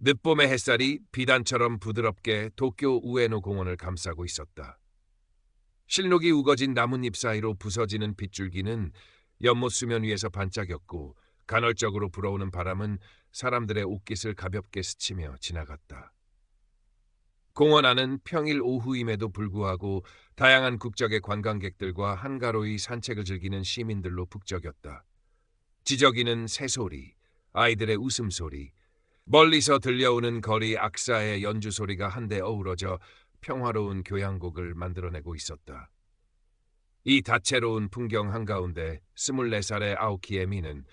늦봄의 햇살이 비단처럼 부드럽게 도쿄 우에노 공원을 감싸고 있었다. 실록이 우거진 나뭇잎 사이로 부서지는 빗줄기는 연못 수면 위에서 반짝였고 간헐적으로 불어오는 바람은 사람들의 옷깃을 가볍게 스치며 지나갔다. 공원 안은 평일 오후임에도 불구하고 다양한 국적의 관광객들과 한가로이 산책을 즐기는 시민들로 북적였다. 지저귀는 새소리, 아이들의 웃음소리, 멀리서 들려오는 거리 악사의 연주소리가 한데 어우러져 평화로운 교향곡을 만들어내고 있었다. 이 다채로운 풍경 한가운데 24살의 아오키 에미는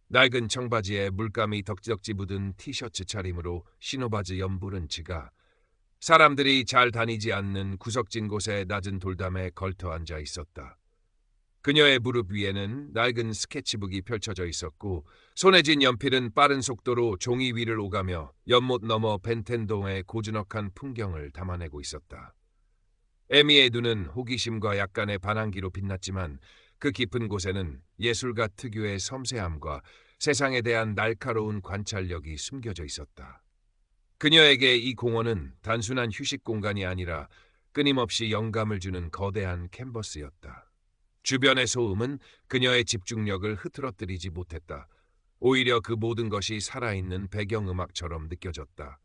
낡은 청바지에 물감이 덕지덕지 묻은 티셔츠 차림으로 신호바지 연부른치가 사람들이 잘 다니지 않는 구석진 곳의 낮은 돌담에 걸터 앉아 있었다. 그녀의 무릎 위에는 낡은 스케치북이 펼쳐져 있었고 손에 쥔 연필은 빠른 속도로 종이 위를 오가며 연못 너머 벤텐동의 고즈넉한 풍경을 담아내고 있었다. 에미의 눈은 호기심과 약간의 반항기로 빛났지만 그 깊은 곳에는 예술가 특유의 섬세함과 세상에 대한 날카로운 관찰력이 숨겨져 있었다. 그녀에게 이 공원은 단순한 휴식 공간이 아니라 끊임없이 영감을 주는 거대한 캔버스였다. 주변의 소음은 그녀의 집중력을 흐트러뜨리지 못했다. 오히려 그 모든 것이 살아있는 배경음악처럼 느껴졌다.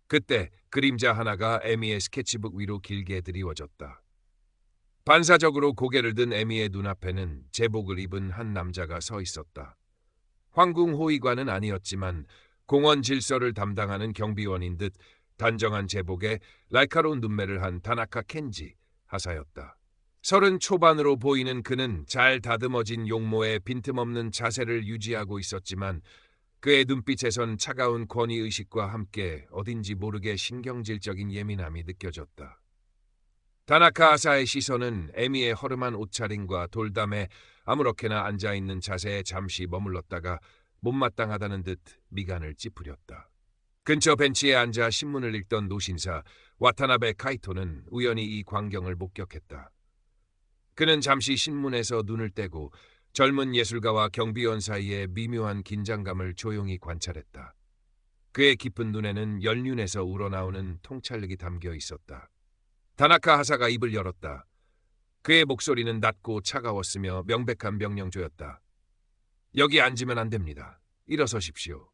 그때 그림자 하나가 에미의 스케치북 위로 길게 드리워졌다. 반사적으로 고개를 든 에미의 눈앞에는 제복을 입은 한 남자가 서 있었다. 황궁호위관은 아니었지만 공원 질서를 담당하는 경비원인 듯 단정한 제복에 날카로운 눈매를 한 다나카 켄지 하사였다. 30 초반으로 보이는 그는 잘 다듬어진 용모에 빈틈없는 자세를 유지하고 있었지만 그의 눈빛에선 차가운 권위의식과 함께 어딘지 모르게 신경질적인 예민함이 느껴졌다. 다나카 하사의 시선은 에미의 허름한 옷차림과 돌담에 아무렇게나 앉아있는 자세에 잠시 머물렀다가 못마땅하다는 듯 미간을 찌푸렸다. 근처 벤치에 앉아 신문을 읽던 노신사 와타나베 카이토는 우연히 이 광경을 목격했다. 그는 잠시 신문에서 눈을 떼고 젊은 예술가와 경비원 사이의 미묘한 긴장감을 조용히 관찰했다. 그의 깊은 눈에는 연륜에서 우러나오는 통찰력이 담겨 있었다. 다나카 하사가 입을 열었다. 그의 목소리는 낮고 차가웠으며 명백한 명령조였다. 여기 앉으면 안 됩니다. 일어서십시오.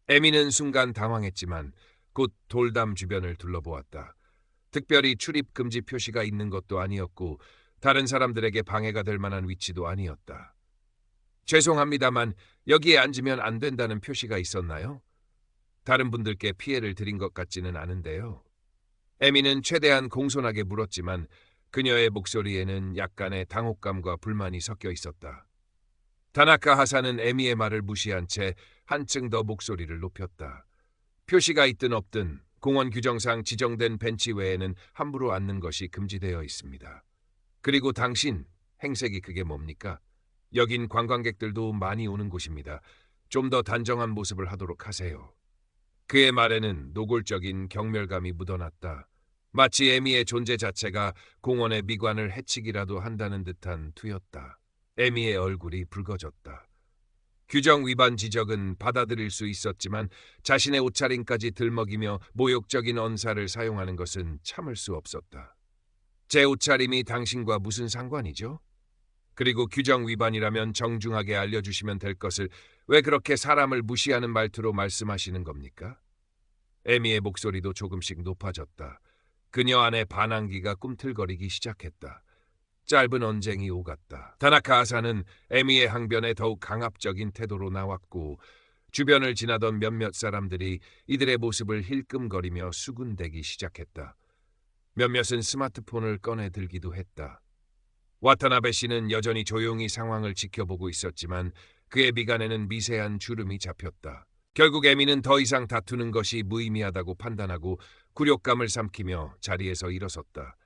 에미는 순간 당황했지만 곧 돌담 주변을 둘러보았다. 특별히 출입 금지 표시가 있는 것도 아니었고 다른 사람들에게 방해가 될 만한 위치도 아니었다. 죄송합니다만 여기에 앉으면 안 된다는 표시가 있었나요? 다른 분들께 피해를 드린 것 같지는 않은데요. 에미는 최대한 공손하게 물었지만 그녀의 목소리에는 약간의 당혹감과 불만이 섞여 있었다. 다나카 하사는 에미의 말을 무시한 채 한층 더 목소리를 높였다. 표시가 있든 없든 공원 규정상 지정된 벤치 외에는 함부로 앉는 것이 금지되어 있습니다. 그리고 당신, 행색이 그게 뭡니까? 여긴 관광객들도 많이 오는 곳입니다. 좀 더 단정한 모습을 하도록 하세요. 그의 말에는 노골적인 경멸감이 묻어났다. 마치 에미의 존재 자체가 공원의 미관을 해치기라도 한다는 듯한 투였다. 에미의 얼굴이 붉어졌다. 규정 위반 지적은 받아들일 수 있었지만 자신의 옷차림까지 들먹이며 모욕적인 언사를 사용하는 것은 참을 수 없었다. 제 옷차림이 당신과 무슨 상관이죠? 그리고 규정 위반이라면 정중하게 알려주시면 될 것을 왜 그렇게 사람을 무시하는 말투로 말씀하시는 겁니까? 에미의 목소리도 조금씩 높아졌다. 그녀 안에 반항기가 꿈틀거리기 시작했다. 짧은 언쟁이 오갔다. 다나카 하사는 에미의 항변에 더욱 강압적인 태도로 나왔고 주변을 지나던 몇몇 사람들이 이들의 모습을 힐끔거리며 수군대기 시작했다. 몇몇은 스마트폰을 꺼내 들기도 했다. 와타나베 씨는 여전히 조용히 상황을 지켜보고 있었지만 그의 미간에는 미세한 주름이 잡혔다. 결국 에미는 더 이상 다투는 것이 무의미하다고 판단하고 굴욕감을 삼키며 자리에서 일어섰다.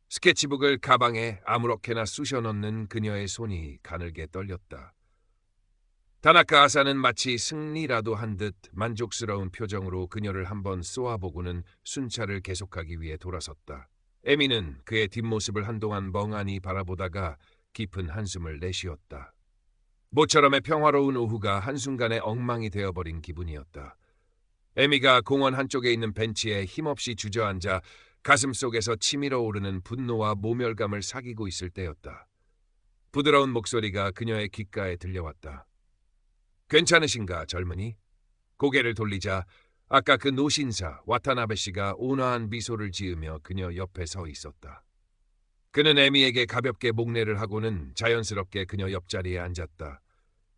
스케치북을 가방에 아무렇게나 쑤셔 넣는 그녀의 손이 가늘게 떨렸다. 다나카 하사는 마치 승리라도 한 듯 만족스러운 표정으로 그녀를 한번 쏘아보고는 순찰을 계속하기 위해 돌아섰다. 에미는 그의 뒷모습을 한동안 멍하니 바라보다가 깊은 한숨을 내쉬었다. 모처럼의 평화로운 오후가 한순간에 엉망이 되어버린 기분이었다. 에미가 공원 한쪽에 있는 벤치에 힘없이 주저앉아 가슴 속에서 치밀어 오르는 분노와 모멸감을 사귀고 있을 때였다. 부드러운 목소리가 그녀의 귓가에 들려왔다. 괜찮으신가, 젊은이? 고개를 돌리자 아까 그 노신사 와타나베 씨가 온화한 미소를 지으며 그녀 옆에 서 있었다. 그는 에미에게 가볍게 목례를 하고는 자연스럽게 그녀 옆자리에 앉았다.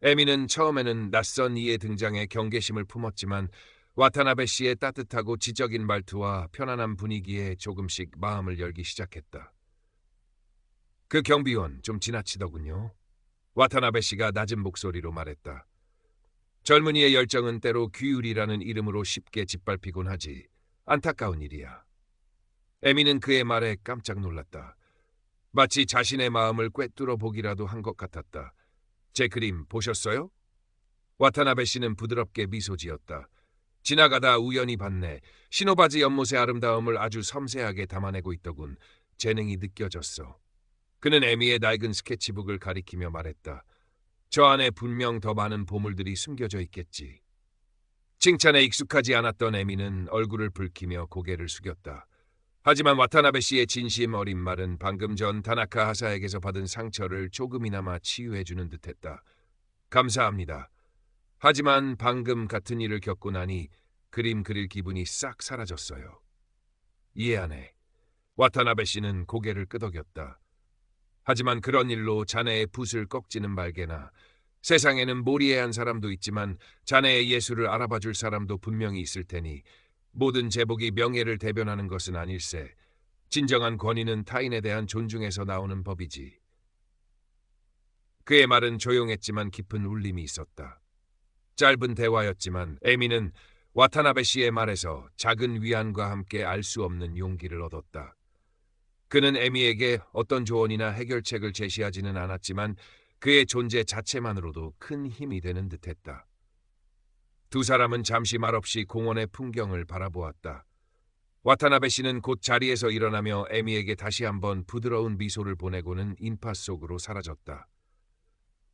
에미는 처음에는 낯선 이의 등장에 경계심을 품었지만 와타나베 씨의 따뜻하고 지적인 말투와 편안한 분위기에 조금씩 마음을 열기 시작했다. 그 경비원 좀 지나치더군요. 와타나베 씨가 낮은 목소리로 말했다. 젊은이의 열정은 때로 규율이라는 이름으로 쉽게 짓밟히곤 하지. 안타까운 일이야. 에미는 그의 말에 깜짝 놀랐다. 마치 자신의 마음을 꿰뚫어 보기라도 한 것 같았다. 제 그림 보셨어요? 와타나베 씨는 부드럽게 미소 지었다. 지나가다 우연히 봤네. 신호바지 연못의 아름다움을 아주 섬세하게 담아내고 있더군. 재능이 느껴졌어. 그는 에미의 낡은 스케치북을 가리키며 말했다. 저 안에 분명 더 많은 보물들이 숨겨져 있겠지. 칭찬에 익숙하지 않았던 에미는 얼굴을 붉히며 고개를 숙였다. 하지만 와타나베 씨의 진심 어린 말은 방금 전 다나카 하사에게서 받은 상처를 조금이나마 치유해주는 듯했다. 감사합니다. 하지만 방금 같은 일을 겪고 나니 그림 그릴 기분이 싹 사라졌어요. 이해하네. 와타나베 씨는 고개를 끄덕였다. 하지만 그런 일로 자네의 붓을 꺾지는 말게나. 세상에는 모리에한 사람도 있지만 자네의 예술을 알아봐줄 사람도 분명히 있을 테니 모든 제복이 명예를 대변하는 것은 아닐세. 진정한 권위는 타인에 대한 존중에서 나오는 법이지. 그의 말은 조용했지만 깊은 울림이 있었다. 짧은 대화였지만 에미는 와타나베 씨의 말에서 작은 위안과 함께 알 수 없는 용기를 얻었다. 그는 에미에게 어떤 조언이나 해결책을 제시하지는 않았지만 그의 존재 자체만으로도 큰 힘이 되는 듯했다. 두 사람은 잠시 말없이 공원의 풍경을 바라보았다. 와타나베 씨는 곧 자리에서 일어나며 에미에게 다시 한번 부드러운 미소를 보내고는 인파 속으로 사라졌다.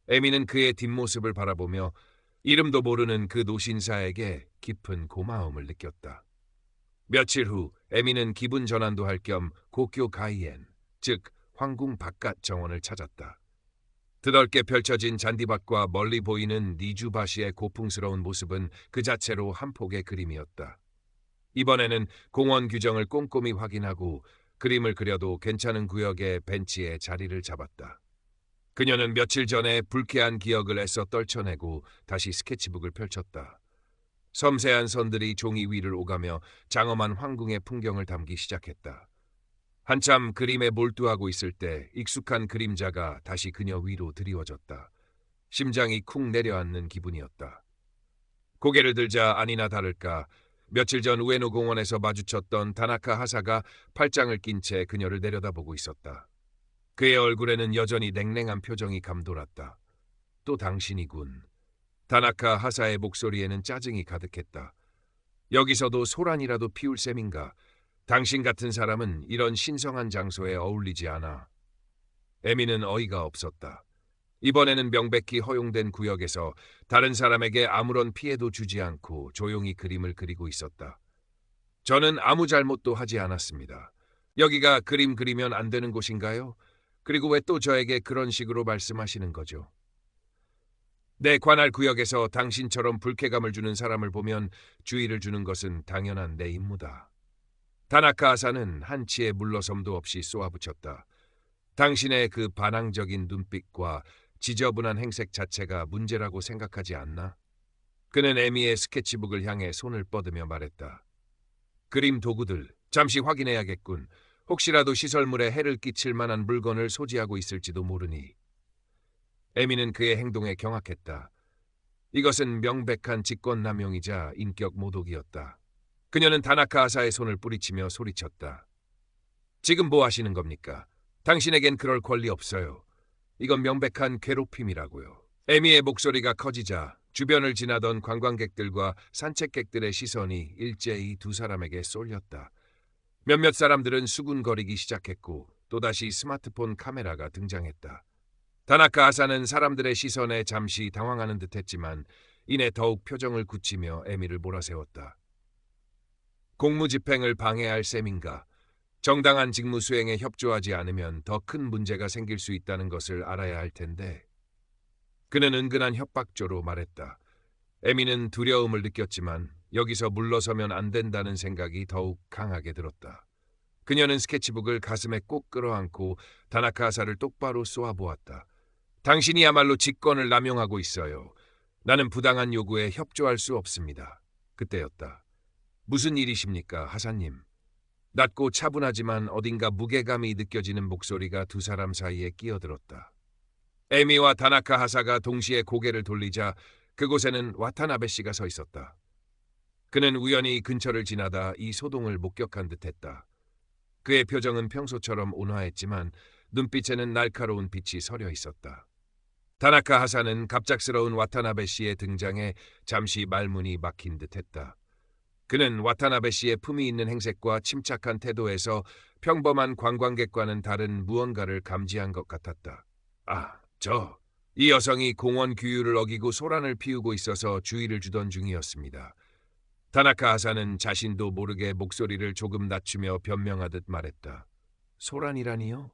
에미는 그의 뒷모습을 바라보며 이름도 모르는 그 노신사에게 깊은 고마움을 느꼈다. 며칠 후 에미는 기분 전환도 할 겸 고쿄 가이엔, 즉 황궁 바깥 정원을 찾았다. 드넓게 펼쳐진 잔디밭과 멀리 보이는 니주바시의 고풍스러운 모습은 그 자체로 한 폭의 그림이었다. 이번에는 공원 규정을 꼼꼼히 확인하고 그림을 그려도 괜찮은 구역의 벤치에 자리를 잡았다. 그녀는 며칠 전에 불쾌한 기억을 애써 떨쳐내고 다시 스케치북을 펼쳤다. 섬세한 선들이 종이 위를 오가며 장엄한 황궁의 풍경을 담기 시작했다. 한참 그림에 몰두하고 있을 때 익숙한 그림자가 다시 그녀 위로 드리워졌다. 심장이 쿵 내려앉는 기분이었다. 고개를 들자 아니나 다를까 며칠 전 우에노 공원에서 마주쳤던 다나카 하사가 팔짱을 낀 채 그녀를 내려다보고 있었다. 그의 얼굴에는 여전히 냉랭한 표정이 감돌았다. 또 당신이군. 다나카 하사의 목소리에는 짜증이 가득했다. 여기서도 소란이라도 피울 셈인가? 당신 같은 사람은 이런 신성한 장소에 어울리지 않아. 에미는 어이가 없었다. 이번에는 명백히 허용된 구역에서 다른 사람에게 아무런 피해도 주지 않고 조용히 그림을 그리고 있었다. 저는 아무 잘못도 하지 않았습니다. 여기가 그림 그리면 안 되는 곳인가요? 그리고 왜 또 저에게 그런 식으로 말씀하시는 거죠? 내 관할 구역에서 당신처럼 불쾌감을 주는 사람을 보면 주의를 주는 것은 당연한 내 임무다. 다나카 하사는 한치의 물러섬도 없이 쏘아붙였다. 당신의 그 반항적인 눈빛과 지저분한 행색 자체가 문제라고 생각하지 않나? 그는 에미의 스케치북을 향해 손을 뻗으며 말했다. 그림 도구들 잠시 확인해야겠군. 혹시라도 시설물에 해를 끼칠 만한 물건을 소지하고 있을지도 모르니. 에미는 그의 행동에 경악했다. 이것은 명백한 직권남용이자 인격 모독이었다. 그녀는 다나카 하사의 손을 뿌리치며 소리쳤다. 지금 뭐 하시는 겁니까? 당신에겐 그럴 권리 없어요. 이건 명백한 괴롭힘이라고요. 에미의 목소리가 커지자 주변을 지나던 관광객들과 산책객들의 시선이 일제히 두 사람에게 쏠렸다. 몇몇 사람들은 수군거리기 시작했고 또다시 스마트폰 카메라가 등장했다. 다나카 하사는 사람들의 시선에 잠시 당황하는 듯했지만 이내 더욱 표정을 굳히며 에미를 몰아세웠다. 공무집행을 방해할 셈인가? 정당한 직무 수행에 협조하지 않으면 더 큰 문제가 생길 수 있다는 것을 알아야 할 텐데. 그는 은근한 협박조로 말했다. 에미는 두려움을 느꼈지만 여기서 물러서면 안 된다는 생각이 더욱 강하게 들었다. 그녀는 스케치북을 가슴에 꼭 끌어안고 다나카 하사를 똑바로 쏘아보았다. 당신이야말로 직권을 남용하고 있어요. 나는 부당한 요구에 협조할 수 없습니다. 그때였다. 무슨 일이십니까, 하사님? 낮고 차분하지만 어딘가 무게감이 느껴지는 목소리가 두 사람 사이에 끼어들었다. 에미와 다나카 하사가 동시에 고개를 돌리자 그곳에는 와타나베 씨가 서 있었다. 그는 우연히 근처를 지나다 이 소동을 목격한 듯했다. 그의 표정은 평소처럼 온화했지만 눈빛에는 날카로운 빛이 서려 있었다. 다나카 하사는 갑작스러운 와타나베 씨의 등장에 잠시 말문이 막힌 듯했다. 그는 와타나베 씨의 품위 있는 행색과 침착한 태도에서 평범한 관광객과는 다른 무언가를 감지한 것 같았다. 이 여성이 공원 규율을 어기고 소란을 피우고 있어서 주의를 주던 중이었습니다. 다나카 하사는 자신도 모르게 목소리를 조금 낮추며 변명하듯 말했다. 소란이라니요?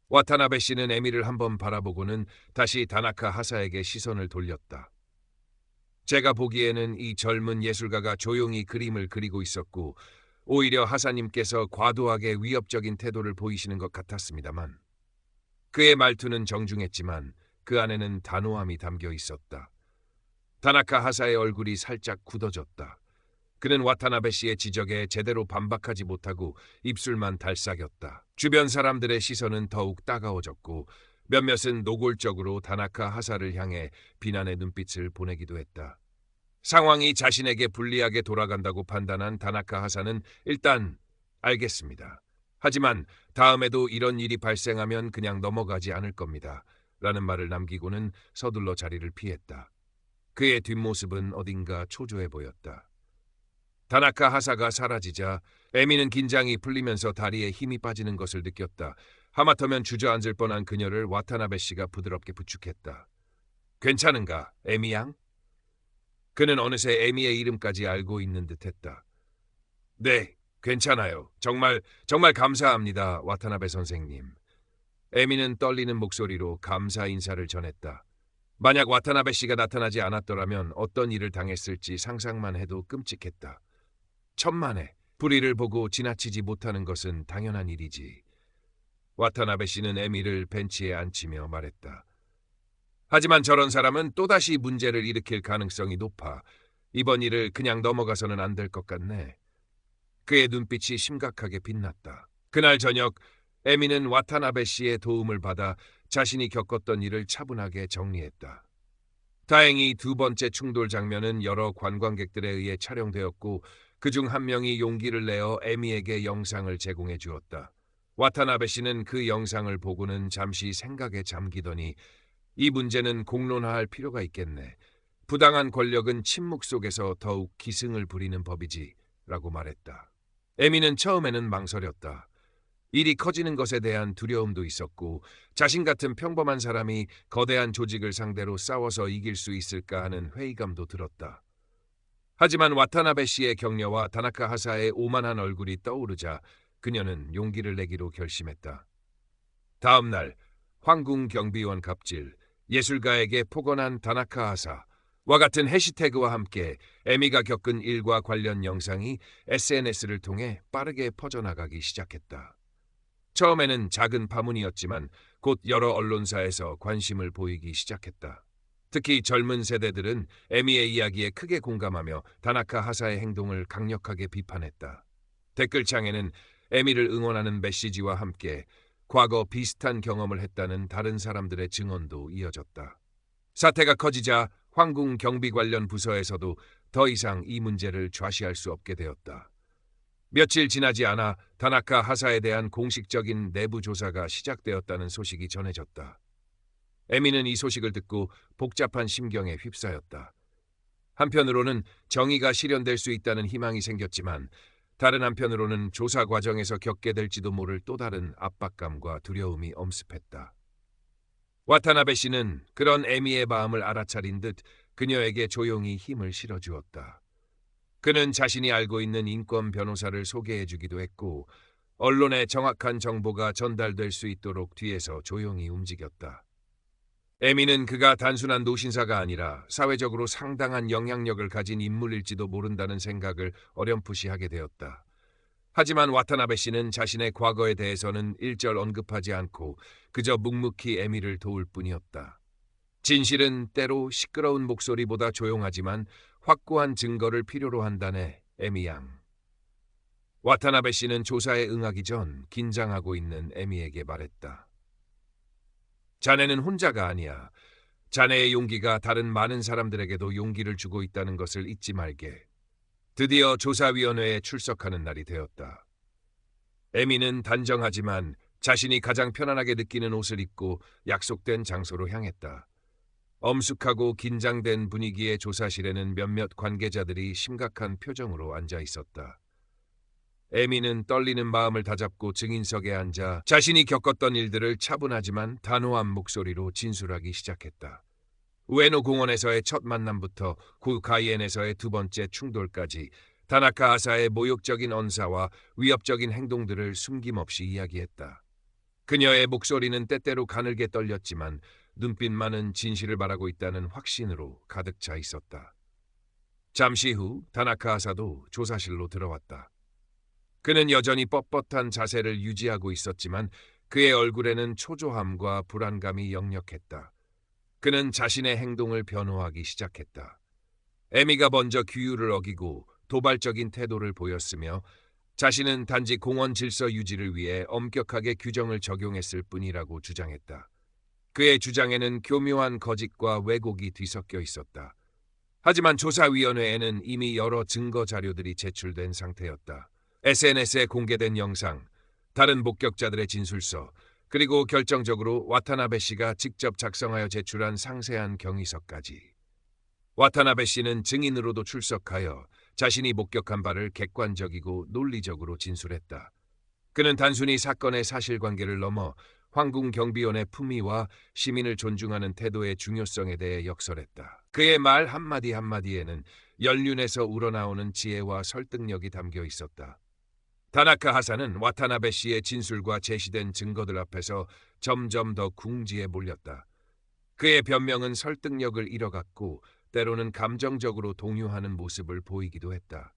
와타나베 씨는 에미를 한번 바라보고는 다시 다나카 하사에게 시선을 돌렸다. 제가 보기에는 이 젊은 예술가가 조용히 그림을 그리고 있었고 오히려 하사님께서 과도하게 위협적인 태도를 보이시는 것 같았습니다만. 그의 말투는 정중했지만 그 안에는 단호함이 담겨 있었다. 다나카 하사의 얼굴이 살짝 굳어졌다. 그는 와타나베 씨의 지적에 제대로 반박하지 못하고 입술만 달싹였다. 주변 사람들의 시선은 더욱 따가워졌고 몇몇은 노골적으로 다나카 하사를 향해 비난의 눈빛을 보내기도 했다. 상황이 자신에게 불리하게 돌아간다고 판단한 다나카 하사는 일단 알겠습니다. 하지만 다음에도 이런 일이 발생하면 그냥 넘어가지 않을 겁니다. 라는 말을 남기고는 서둘러 자리를 피했다. 그의 뒷모습은 어딘가 초조해 보였다. 다나카 하사가 사라지자 에미는 긴장이 풀리면서 다리에 힘이 빠지는 것을 느꼈다. 하마터면 주저앉을 뻔한 그녀를 와타나베 씨가 부드럽게 부축했다. 괜찮은가, 에미 양? 그는 어느새 에미의 이름까지 알고 있는 듯했다. 네, 괜찮아요. 정말 감사합니다, 와타나베 선생님. 에미는 떨리는 목소리로 감사 인사를 전했다. 만약 와타나베 씨가 나타나지 않았더라면 어떤 일을 당했을지 상상만 해도 끔찍했다. 천만에 불의를 보고 지나치지 못하는 것은 당연한 일이지. 와타나베 씨는 에미를 벤치에 앉히며 말했다. 하지만 저런 사람은 또다시 문제를 일으킬 가능성이 높아. 이번 일을 그냥 넘어가서는 안 될 것 같네. 그의 눈빛이 심각하게 빛났다. 그날 저녁 에미는 와타나베 씨의 도움을 받아 자신이 겪었던 일을 차분하게 정리했다. 다행히 두 번째 충돌 장면은 여러 관광객들에 의해 촬영되었고 그중 한 명이 용기를 내어 에미에게 영상을 제공해 주었다. 와타나베 씨는 그 영상을 보고는 잠시 생각에 잠기더니 이 문제는 공론화할 필요가 있겠네. 부당한 권력은 침묵 속에서 더욱 기승을 부리는 법이지 라고 말했다. 에미는 처음에는 망설였다. 일이 커지는 것에 대한 두려움도 있었고 자신 같은 평범한 사람이 거대한 조직을 상대로 싸워서 이길 수 있을까 하는 회의감도 들었다. 하지만 와타나베 씨의 격려와 다나카 하사의 오만한 얼굴이 떠오르자 그녀는 용기를 내기로 결심했다. 다음 날 황궁 경비원 갑질, 예술가에게 폭언한 다나카 하사와 같은 해시태그와 함께 에미가 겪은 일과 관련 영상이 SNS를 통해 빠르게 퍼져나가기 시작했다. 처음에는 작은 파문이었지만 곧 여러 언론사에서 관심을 보이기 시작했다. 특히 젊은 세대들은 에미의 이야기에 크게 공감하며 다나카 하사의 행동을 강력하게 비판했다. 댓글창에는 에미를 응원하는 메시지와 함께 과거 비슷한 경험을 했다는 다른 사람들의 증언도 이어졌다. 사태가 커지자 황궁 경비 관련 부서에서도 더 이상 이 문제를 좌시할 수 없게 되었다. 며칠 지나지 않아 다나카 하사에 대한 공식적인 내부 조사가 시작되었다는 소식이 전해졌다. 에미는 이 소식을 듣고 복잡한 심경에 휩싸였다. 한편으로는 정의가 실현될 수 있다는 희망이 생겼지만 다른 한편으로는 조사 과정에서 겪게 될지도 모를 또 다른 압박감과 두려움이 엄습했다. 와타나베 씨는 그런 에미의 마음을 알아차린 듯 그녀에게 조용히 힘을 실어주었다. 그는 자신이 알고 있는 인권 변호사를 소개해주기도 했고 언론에 정확한 정보가 전달될 수 있도록 뒤에서 조용히 움직였다. 에미는 그가 단순한 노신사가 아니라 사회적으로 상당한 영향력을 가진 인물일지도 모른다는 생각을 어렴풋이 하게 되었다. 하지만 와타나베 씨는 자신의 과거에 대해서는 일절 언급하지 않고 그저 묵묵히 에미를 도울 뿐이었다. 진실은 때로 시끄러운 목소리보다 조용하지만 확고한 증거를 필요로 한다네, 에미 양. 와타나베 씨는 조사에 응하기 전 긴장하고 있는 에미에게 말했다. 자네는 혼자가 아니야. 자네의 용기가 다른 많은 사람들에게도 용기를 주고 있다는 것을 잊지 말게. 드디어 조사위원회에 출석하는 날이 되었다. 에미는 단정하지만 자신이 가장 편안하게 느끼는 옷을 입고 약속된 장소로 향했다. 엄숙하고 긴장된 분위기의 조사실에는 몇몇 관계자들이 심각한 표정으로 앉아 있었다. 에미는 떨리는 마음을 다잡고 증인석에 앉아 자신이 겪었던 일들을 차분하지만 단호한 목소리로 진술하기 시작했다. 우에노 공원에서의 첫 만남부터 구카이엔에서의 두 번째 충돌까지 다나카 아사의 모욕적인 언사와 위협적인 행동들을 숨김없이 이야기했다. 그녀의 목소리는 때때로 가늘게 떨렸지만 눈빛만은 진실을 말하고 있다는 확신으로 가득 차 있었다. 잠시 후 다나카 아사도 조사실로 들어왔다. 그는 여전히 뻣뻣한 자세를 유지하고 있었지만 그의 얼굴에는 초조함과 불안감이 역력했다. 그는 자신의 행동을 변호하기 시작했다. 에미가 먼저 규율을 어기고 도발적인 태도를 보였으며 자신은 단지 공원 질서 유지를 위해 엄격하게 규정을 적용했을 뿐이라고 주장했다. 그의 주장에는 교묘한 거짓과 왜곡이 뒤섞여 있었다. 하지만 조사위원회에는 이미 여러 증거 자료들이 제출된 상태였다. SNS에 공개된 영상, 다른 목격자들의 진술서, 그리고 결정적으로 와타나베 씨가 직접 작성하여 제출한 상세한 경위서까지. 와타나베 씨는 증인으로도 출석하여 자신이 목격한 바를 객관적이고 논리적으로 진술했다. 그는 단순히 사건의 사실관계를 넘어 황궁경비원의 품위와 시민을 존중하는 태도의 중요성에 대해 역설했다. 그의 말 한마디 한마디에는 연륜에서 우러나오는 지혜와 설득력이 담겨 있었다. 다나카 하사는 와타나베 씨의 진술과 제시된 증거들 앞에서 점점 더 궁지에 몰렸다. 그의 변명은 설득력을 잃어갔고 때로는 감정적으로 동요하는 모습을 보이기도 했다.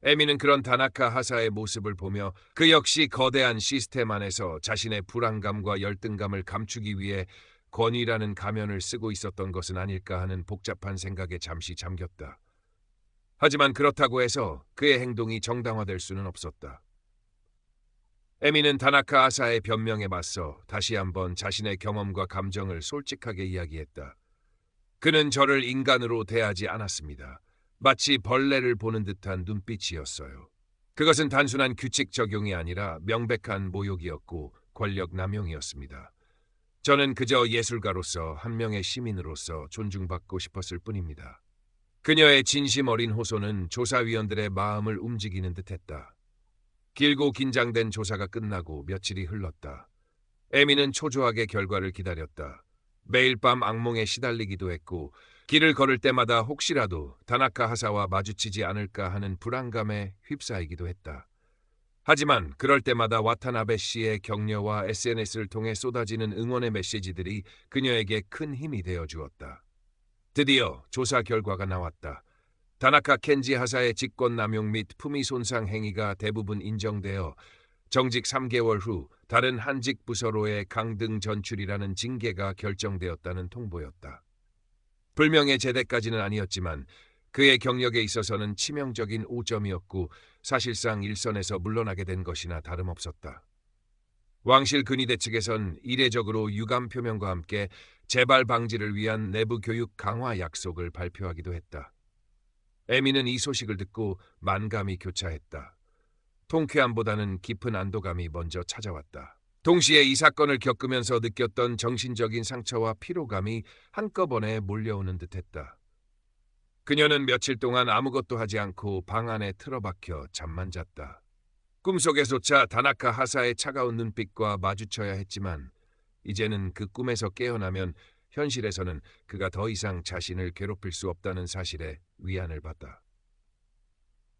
에미는 그런 다나카 하사의 모습을 보며 그 역시 거대한 시스템 안에서 자신의 불안감과 열등감을 감추기 위해 권위라는 가면을 쓰고 있었던 것은 아닐까 하는 복잡한 생각에 잠시 잠겼다. 하지만 그렇다고 해서 그의 행동이 정당화될 수는 없었다. 에미는 다나카 하사의 변명에 맞서 다시 한번 자신의 경험과 감정을 솔직하게 이야기했다. 그는 저를 인간으로 대하지 않았습니다. 마치 벌레를 보는 듯한 눈빛이었어요. 그것은 단순한 규칙 적용이 아니라 명백한 모욕이었고 권력 남용이었습니다. 저는 그저 예술가로서 한 명의 시민으로서 존중받고 싶었을 뿐입니다. 그녀의 진심 어린 호소는 조사위원들의 마음을 움직이는 듯했다. 길고 긴장된 조사가 끝나고 며칠이 흘렀다. 에미는 초조하게 결과를 기다렸다. 매일 밤 악몽에 시달리기도 했고 길을 걸을 때마다 혹시라도 다나카 하사와 마주치지 않을까 하는 불안감에 휩싸이기도 했다. 하지만 그럴 때마다 와타나베 씨의 격려와 SNS를 통해 쏟아지는 응원의 메시지들이 그녀에게 큰 힘이 되어 주었다. 드디어 조사 결과가 나왔다. 다나카 켄지 하사의 직권남용 및 품위 손상 행위가 대부분 인정되어 정직 3개월 후 다른 한직 부서로의 강등 전출이라는 징계가 결정되었다는 통보였다. 불명예 제대까지는 아니었지만 그의 경력에 있어서는 치명적인 오점이었고 사실상 일선에서 물러나게 된 것이나 다름없었다. 왕실 근위대 측에선 이례적으로 유감 표명과 함께 재발 방지를 위한 내부 교육 강화 약속을 발표하기도 했다. 에미는 이 소식을 듣고 만감이 교차했다. 통쾌함보다는 깊은 안도감이 먼저 찾아왔다. 동시에 이 사건을 겪으면서 느꼈던 정신적인 상처와 피로감이 한꺼번에 몰려오는 듯했다. 그녀는 며칠 동안 아무것도 하지 않고 방 안에 틀어박혀 잠만 잤다. 꿈속에조차 다나카 하사의 차가운 눈빛과 마주쳐야 했지만 이제는 그 꿈에서 깨어나면 현실에서는 그가 더 이상 자신을 괴롭힐 수 없다는 사실에 위안을 받다.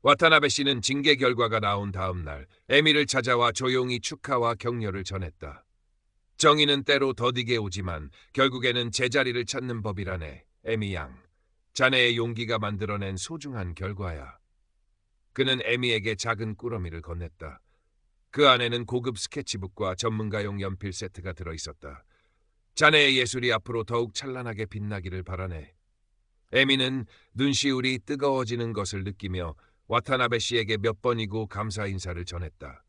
와타나베 씨는 징계 결과가 나온 다음 날 에미를 찾아와 조용히 축하와 격려를 전했다. 정의는 때로 더디게 오지만 결국에는 제자리를 찾는 법이라네. 에미 양, 자네의 용기가 만들어낸 소중한 결과야. 그는 에미에게 작은 꾸러미를 건넸다. 그 안에는 고급 스케치북과 전문가용 연필 세트가 들어있었다. 자네의 예술이 앞으로 더욱 찬란하게 빛나기를 바라네. 에미는 눈시울이 뜨거워지는 것을 느끼며 와타나베 씨에게 몇 번이고 감사 인사를 전했다.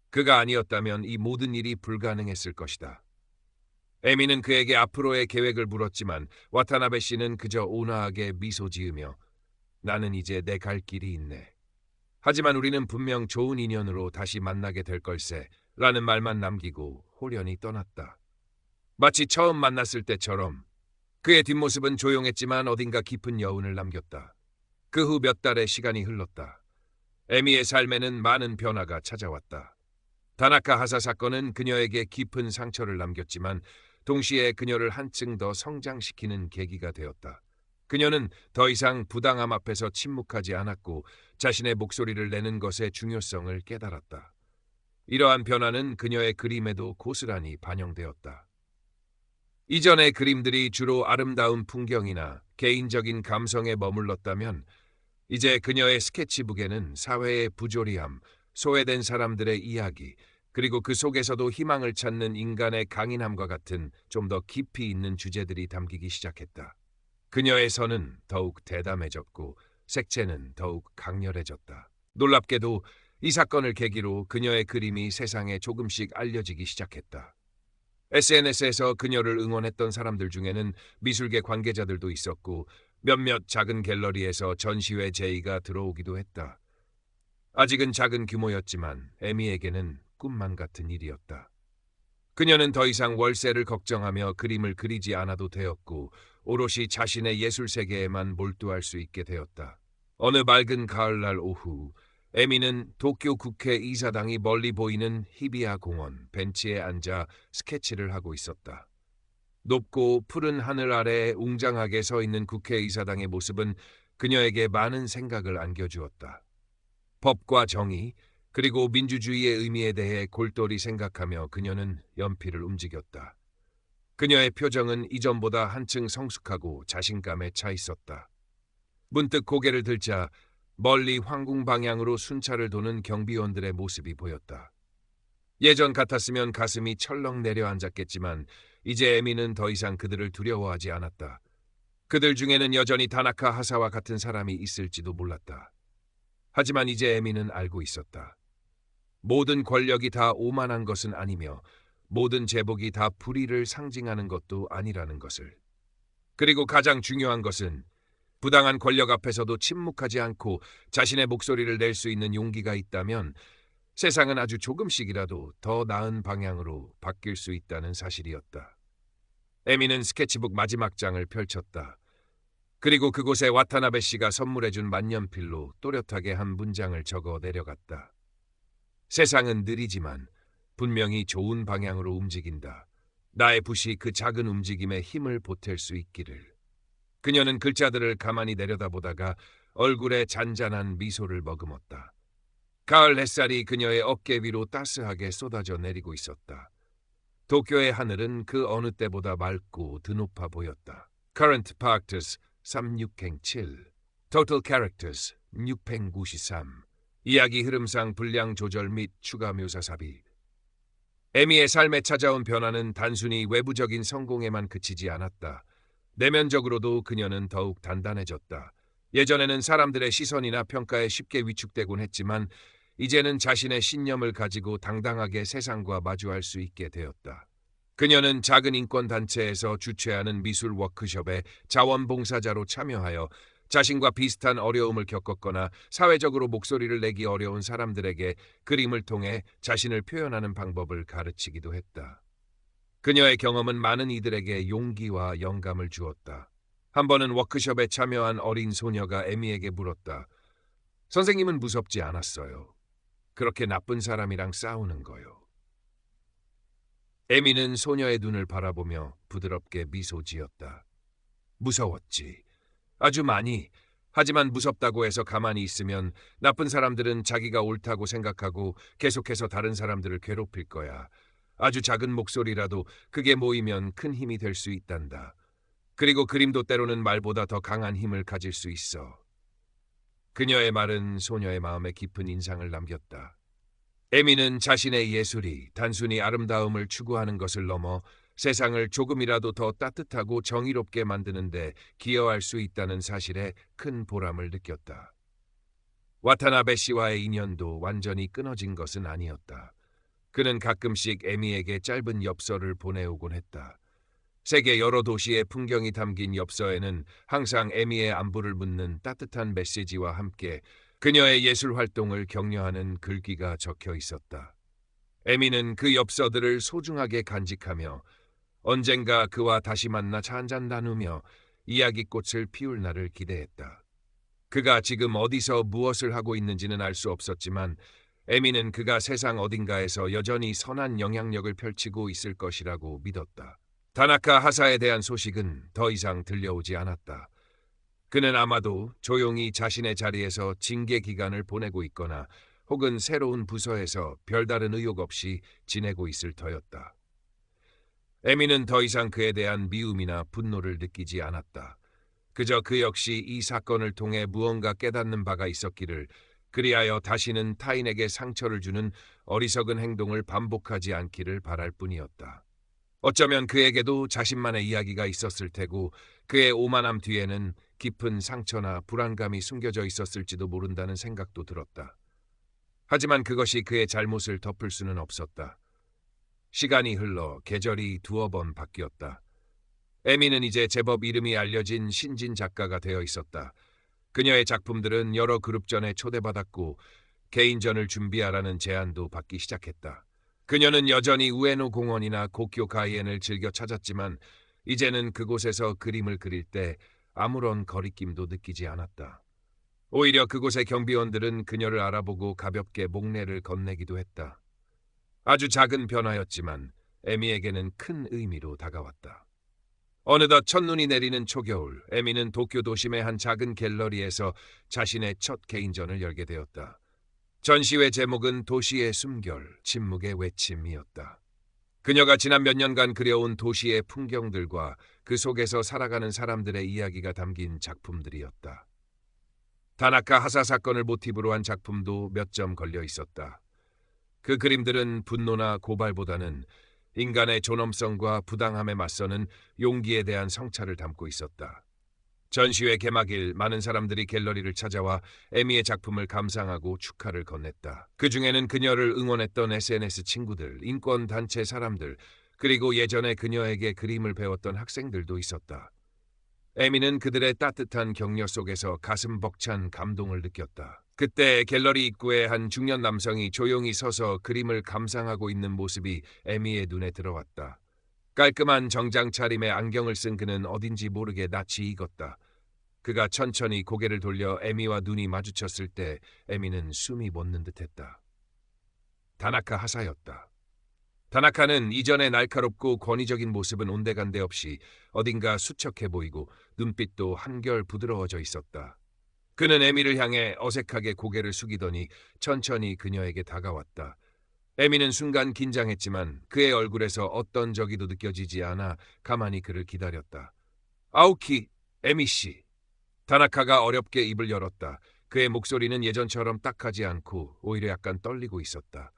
그가 아니었다면 이 모든 일이 불가능했을 것이다. 에미는 그에게 앞으로의 계획을 물었지만 와타나베 씨는 그저 온화하게 미소 지으며 나는 이제 내 갈 길이 있네. 하지만 우리는 분명 좋은 인연으로 다시 만나게 될 걸세 라는 말만 남기고 홀연히 떠났다. 마치 처음 만났을 때처럼 그의 뒷모습은 조용했지만 어딘가 깊은 여운을 남겼다. 그 후 몇 달의 시간이 흘렀다. 에미의 삶에는 많은 변화가 찾아왔다. 다나카 하사 사건은 그녀에게 깊은 상처를 남겼지만 동시에 그녀를 한층 더 성장시키는 계기가 되었다. 그녀는 더 이상 부당함 앞에서 침묵하지 않았고 자신의 목소리를 내는 것의 중요성을 깨달았다. 이러한 변화는 그녀의 그림에도 고스란히 반영되었다. 이전의 그림들이 주로 아름다운 풍경이나 개인적인 감성에 머물렀다면 이제 그녀의 스케치북에는 사회의 부조리함, 소외된 사람들의 이야기, 그리고 그 속에서도 희망을 찾는 인간의 강인함과 같은 좀 더 깊이 있는 주제들이 담기기 시작했다. 그녀의 선은 더욱 대담해졌고 색채는 더욱 강렬해졌다. 놀랍게도 이 사건을 계기로 그녀의 그림이 세상에 조금씩 알려지기 시작했다. SNS에서 그녀를 응원했던 사람들 중에는 미술계 관계자들도 있었고 몇몇 작은 갤러리에서 전시회 제의가 들어오기도 했다. 아직은 작은 규모였지만 에미에게는 꿈만 같은 일이었다. 그녀는 더 이상 월세를 걱정하며 그림을 그리지 않아도 되었고 오롯이 자신의 예술 세계에만 몰두할 수 있게 되었다. 어느 맑은 가을날 오후 에미는 도쿄 국회 이사당이 멀리 보이는 히비야 공원 벤치에 앉아 스케치를 하고 있었다. 높고 푸른 하늘 아래에 웅장하게 서 있는 국회의사당의 모습은 그녀에게 많은 생각을 안겨주었다. 법과 정의, 그리고 민주주의의 의미에 대해 골똘히 생각하며 그녀는 연필을 움직였다. 그녀의 표정은 이전보다 한층 성숙하고 자신감에 차 있었다. 문득 고개를 들자 멀리 황궁 방향으로 순찰을 도는 경비원들의 모습이 보였다. 예전 같았으면 가슴이 철렁 내려앉았겠지만 이제 에미는 더 이상 그들을 두려워하지 않았다. 그들 중에는 여전히 다나카 하사와 같은 사람이 있을지도 몰랐다. 하지만 이제 에미는 알고 있었다. 모든 권력이 다 오만한 것은 아니며 모든 제복이 다 불의를 상징하는 것도 아니라는 것을. 그리고 가장 중요한 것은 부당한 권력 앞에서도 침묵하지 않고 자신의 목소리를 낼 수 있는 용기가 있다면 세상은 아주 조금씩이라도 더 나은 방향으로 바뀔 수 있다는 사실이었다. 에미는 스케치북 마지막 장을 펼쳤다. 그리고 그곳에 와타나베 씨가 선물해준 만년필로 또렷하게 한 문장을 적어 내려갔다. 세상은 느리지만 분명히 좋은 방향으로 움직인다. 나의 붓이 그 작은 움직임에 힘을 보탤 수 있기를. 그녀는 글자들을 가만히 내려다보다가 얼굴에 잔잔한 미소를 머금었다. 가을 햇살이 그녀의 어깨 위로 따스하게 쏟아져 내리고 있었다. 도쿄의 하늘은 그 어느 때보다 맑고 드높아 보였다. Current Factors 36-7 Total Characters 693 이야기 흐름상 분량 조절 및 추가 묘사 삽입. 에미의 삶에 찾아온 변화는 단순히 외부적인 성공에만 그치지 않았다. 내면적으로도 그녀는 더욱 단단해졌다. 예전에는 사람들의 시선이나 평가에 쉽게 위축되곤 했지만 이제는 자신의 신념을 가지고 당당하게 세상과 마주할 수 있게 되었다. 그녀는 작은 인권단체에서 주최하는 미술 워크숍에 자원봉사자로 참여하여 자신과 비슷한 어려움을 겪었거나 사회적으로 목소리를 내기 어려운 사람들에게 그림을 통해 자신을 표현하는 방법을 가르치기도 했다. 그녀의 경험은 많은 이들에게 용기와 영감을 주었다. 한 번은 워크숍에 참여한 어린 소녀가 에미에게 물었다. 선생님은 무섭지 않았어요. 그렇게 나쁜 사람이랑 싸우는 거요. 에미는 소녀의 눈을 바라보며 부드럽게 미소 지었다. 무서웠지. 아주 많이. 하지만 무섭다고 해서 가만히 있으면 나쁜 사람들은 자기가 옳다고 생각하고 계속해서 다른 사람들을 괴롭힐 거야. 아주 작은 목소리라도 그게 모이면 큰 힘이 될 수 있단다. 그리고 그림도 때로는 말보다 더 강한 힘을 가질 수 있어. 그녀의 말은 소녀의 마음에 깊은 인상을 남겼다. 에미는 자신의 예술이 단순히 아름다움을 추구하는 것을 넘어 세상을 조금이라도 더 따뜻하고 정의롭게 만드는데 기여할 수 있다는 사실에 큰 보람을 느꼈다. 와타나베 씨와의 인연도 완전히 끊어진 것은 아니었다. 그는 가끔씩 에미에게 짧은 엽서를 보내오곤 했다. 세계 여러 도시의 풍경이 담긴 엽서에는 항상 에미의 안부를 묻는 따뜻한 메시지와 함께 그녀의 예술 활동을 격려하는 글귀가 적혀 있었다. 에미는 그 엽서들을 소중하게 간직하며 언젠가 그와 다시 만나 차 한잔 나누며 이야기꽃을 피울 날을 기대했다. 그가 지금 어디서 무엇을 하고 있는지는 알 수 없었지만 에미는 그가 세상 어딘가에서 여전히 선한 영향력을 펼치고 있을 것이라고 믿었다. 다나카 하사에 대한 소식은 더 이상 들려오지 않았다. 그는 아마도 조용히 자신의 자리에서 징계 기간을 보내고 있거나 혹은 새로운 부서에서 별다른 의욕 없이 지내고 있을 터였다. 에미는 더 이상 그에 대한 미움이나 분노를 느끼지 않았다. 그저 그 역시 이 사건을 통해 무언가 깨닫는 바가 있었기를 그리하여 다시는 타인에게 상처를 주는 어리석은 행동을 반복하지 않기를 바랄 뿐이었다. 어쩌면 그에게도 자신만의 이야기가 있었을 테고 그의 오만함 뒤에는 깊은 상처나 불안감이 숨겨져 있었을지도 모른다는 생각도 들었다. 하지만 그것이 그의 잘못을 덮을 수는 없었다. 시간이 흘러 계절이 두어 번 바뀌었다. 에미는 이제 제법 이름이 알려진 신진 작가가 되어 있었다. 그녀의 작품들은 여러 그룹전에 초대받았고 개인전을 준비하라는 제안도 받기 시작했다. 그녀는 여전히 우에노 공원이나 고쿄 가이엔을 즐겨 찾았지만 이제는 그곳에서 그림을 그릴 때 아무런 거리낌도 느끼지 않았다. 오히려 그곳의 경비원들은 그녀를 알아보고 가볍게 목례를 건네기도 했다. 아주 작은 변화였지만 에미에게는 큰 의미로 다가왔다. 어느덧 첫눈이 내리는 초겨울, 에미는 도쿄 도심의 한 작은 갤러리에서 자신의 첫 개인전을 열게 되었다. 전시회 제목은 도시의 숨결, 침묵의 외침이었다. 그녀가 지난 몇 년간 그려온 도시의 풍경들과 그 속에서 살아가는 사람들의 이야기가 담긴 작품들이었다. 다나카 하사 사건을 모티브로 한 작품도 몇 점 걸려 있었다. 그 그림들은 분노나 고발보다는 인간의 존엄성과 부당함에 맞서는 용기에 대한 성찰을 담고 있었다. 전시회 개막일 많은 사람들이 갤러리를 찾아와 에미의 작품을 감상하고 축하를 건넸다. 그 중에는 그녀를 응원했던 SNS 친구들, 인권단체 사람들, 그리고 예전에 그녀에게 그림을 배웠던 학생들도 있었다. 에미는 그들의 따뜻한 격려 속에서 가슴 벅찬 감동을 느꼈다. 그때 갤러리 입구에 한 중년 남성이 조용히 서서 그림을 감상하고 있는 모습이 에미의 눈에 들어왔다. 깔끔한 정장 차림에 안경을 쓴 그는 어딘지 모르게 낯이 익었다. 그가 천천히 고개를 돌려 에미와 눈이 마주쳤을 때 에미는 숨이 멎는 듯했다. 다나카 하사였다. 다나카는 이전의 날카롭고 권위적인 모습은 온데간데 없이 어딘가 수척해 보이고 눈빛도 한결 부드러워져 있었다. 그는 에미를 향해 어색하게 고개를 숙이더니 천천히 그녀에게 다가왔다. 에미는 순간 긴장했지만 그의 얼굴에서 어떤 저기도 느껴지지 않아 가만히 그를 기다렸다. 아오키, 에미 씨. 다나카가 어렵게 입을 열었다. 그의 목소리는 예전처럼 딱하지 않고 오히려 약간 떨리고 있었다.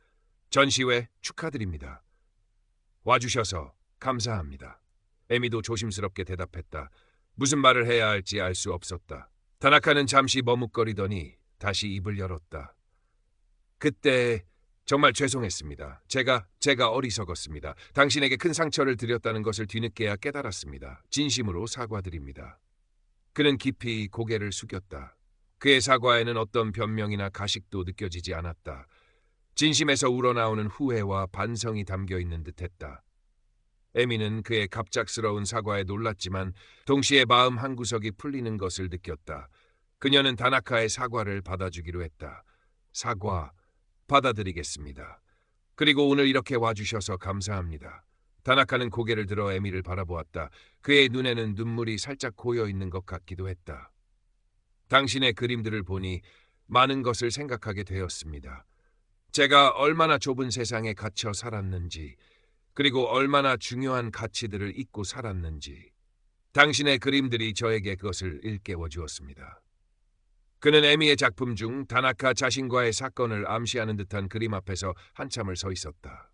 전시회 축하드립니다. 와주셔서 감사합니다. 에미도 조심스럽게 대답했다. 무슨 말을 해야 할지 알 수 없었다. 다나카는 잠시 머뭇거리더니 다시 입을 열었다. 그때 정말 죄송했습니다. 제가 어리석었습니다. 당신에게 큰 상처를 드렸다는 것을 뒤늦게야 깨달았습니다. 진심으로 사과드립니다. 그는 깊이 고개를 숙였다. 그의 사과에는 어떤 변명이나 가식도 느껴지지 않았다. 진심에서 우러나오는 후회와 반성이 담겨 있는 듯했다. 에미는 그의 갑작스러운 사과에 놀랐지만 동시에 마음 한구석이 풀리는 것을 느꼈다. 그녀는 다나카의 사과를 받아주기로 했다. 사과 받아들이겠습니다. 그리고 오늘 이렇게 와주셔서 감사합니다. 다나카는 고개를 들어 에미를 바라보았다. 그의 눈에는 눈물이 살짝 고여 있는 것 같기도 했다. 당신의 그림들을 보니 많은 것을 생각하게 되었습니다. 제가 얼마나 좁은 세상에 갇혀 살았는지, 그리고 얼마나 중요한 가치들을 잊고 살았는지, 당신의 그림들이 저에게 그것을 일깨워 주었습니다. 그는 에미의 작품 중 다나카 자신과의 사건을 암시하는 듯한 그림 앞에서 한참을 서 있었다.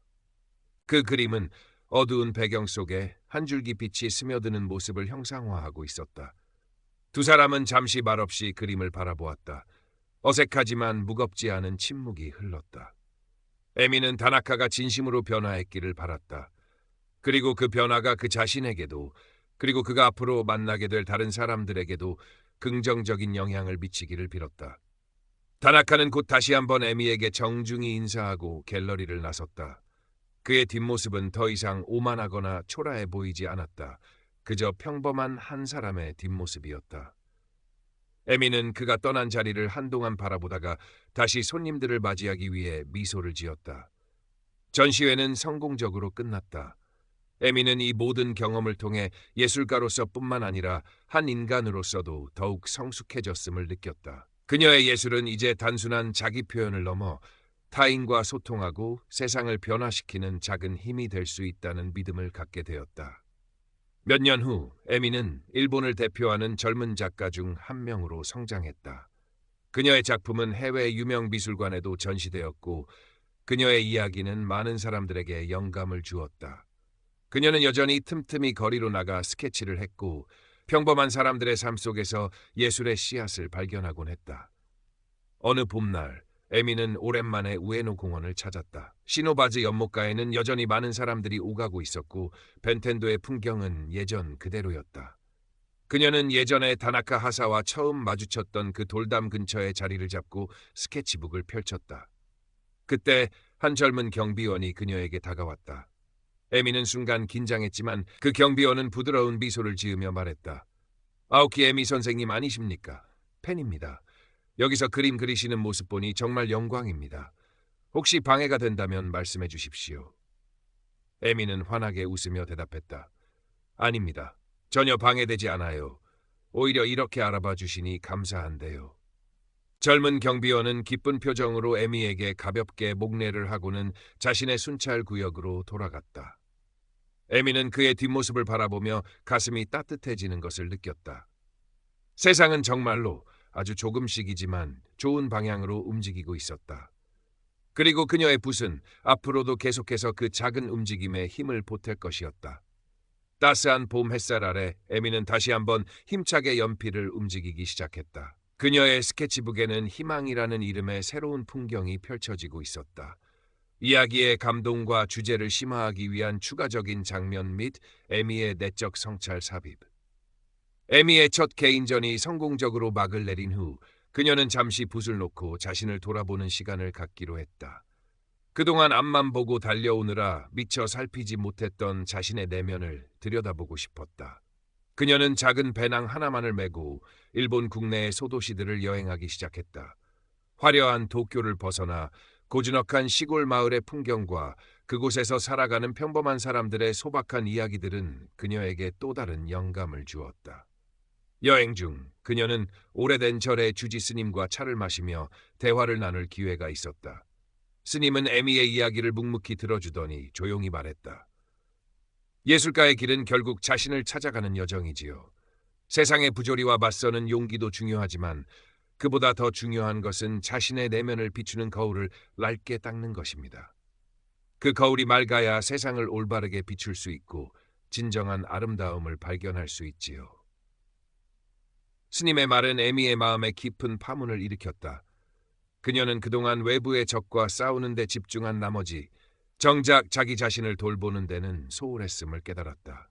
그 그림은 어두운 배경 속에 한 줄기 빛이 스며드는 모습을 형상화하고 있었다. 두 사람은 잠시 말없이 그림을 바라보았다. 어색하지만 무겁지 않은 침묵이 흘렀다. 에미는 다나카가 진심으로 변화했기를 바랐다. 그리고 그 변화가 그 자신에게도, 그리고 그가 앞으로 만나게 될 다른 사람들에게도 긍정적인 영향을 미치기를 빌었다. 다나카는 곧 다시 한번 에미에게 정중히 인사하고 갤러리를 나섰다. 그의 뒷모습은 더 이상 오만하거나 초라해 보이지 않았다. 그저 평범한 한 사람의 뒷모습이었다. 에미는 그가 떠난 자리를 한동안 바라보다가 다시 손님들을 맞이하기 위해 미소를 지었다. 전시회는 성공적으로 끝났다. 에미는 이 모든 경험을 통해 예술가로서뿐만 아니라 한 인간으로서도 더욱 성숙해졌음을 느꼈다. 그녀의 예술은 이제 단순한 자기 표현을 넘어 타인과 소통하고 세상을 변화시키는 작은 힘이 될 수 있다는 믿음을 갖게 되었다. 몇 년 후 에미는 일본을 대표하는 젊은 작가 중 한 명으로 성장했다. 그녀의 작품은 해외 유명 미술관에도 전시되었고 그녀의 이야기는 많은 사람들에게 영감을 주었다. 그녀는 여전히 틈틈이 거리로 나가 스케치를 했고 평범한 사람들의 삶 속에서 예술의 씨앗을 발견하곤 했다. 어느 봄날 에미는 오랜만에 우에노 공원을 찾았다. 시노바즈 연못가에는 여전히 많은 사람들이 오가고 있었고 벤텐도의 풍경은 예전 그대로였다. 그녀는 예전에 다나카 하사와 처음 마주쳤던 그 돌담 근처에 자리를 잡고 스케치북을 펼쳤다. 그때 한 젊은 경비원이 그녀에게 다가왔다. 에미는 순간 긴장했지만 그 경비원은 부드러운 미소를 지으며 말했다. 아오키 에미 선생님 아니십니까? 팬입니다. 여기서 그림 그리시는 모습 보니 정말 영광입니다. 혹시 방해가 된다면 말씀해 주십시오. 에미는 환하게 웃으며 대답했다. 아닙니다. 전혀 방해되지 않아요. 오히려 이렇게 알아봐 주시니 감사한데요. 젊은 경비원은 기쁜 표정으로 에미에게 가볍게 목례를 하고는 자신의 순찰 구역으로 돌아갔다. 에미는 그의 뒷모습을 바라보며 가슴이 따뜻해지는 것을 느꼈다. 세상은 정말로 아주 조금씩이지만 좋은 방향으로 움직이고 있었다. 그리고 그녀의 붓은 앞으로도 계속해서 그 작은 움직임에 힘을 보탤 것이었다. 따스한 봄 햇살 아래 에미는 다시 한번 힘차게 연필을 움직이기 시작했다. 그녀의 스케치북에는 희망이라는 이름의 새로운 풍경이 펼쳐지고 있었다. 이야기의 감동과 주제를 심화하기 위한 추가적인 장면 및 에미의 내적 성찰 삽입. 에미의 첫 개인전이 성공적으로 막을 내린 후 그녀는 잠시 붓을 놓고 자신을 돌아보는 시간을 갖기로 했다. 그동안 앞만 보고 달려오느라 미처 살피지 못했던 자신의 내면을 들여다보고 싶었다. 그녀는 작은 배낭 하나만을 메고 일본 국내의 소도시들을 여행하기 시작했다. 화려한 도쿄를 벗어나 고즈넉한 시골 마을의 풍경과 그곳에서 살아가는 평범한 사람들의 소박한 이야기들은 그녀에게 또 다른 영감을 주었다. 여행 중 그녀는 오래된 절의 주지 스님과 차를 마시며 대화를 나눌 기회가 있었다. 스님은 에미의 이야기를 묵묵히 들어주더니 조용히 말했다. 예술가의 길은 결국 자신을 찾아가는 여정이지요. 세상의 부조리와 맞서는 용기도 중요하지만 그보다 더 중요한 것은 자신의 내면을 비추는 거울을 낡게 닦는 것입니다. 그 거울이 맑아야 세상을 올바르게 비출 수 있고 진정한 아름다움을 발견할 수 있지요. 스님의 말은 에미의 마음에 깊은 파문을 일으켰다. 그녀는 그동안 외부의 적과 싸우는 데 집중한 나머지 정작 자기 자신을 돌보는 데는 소홀했음을 깨달았다.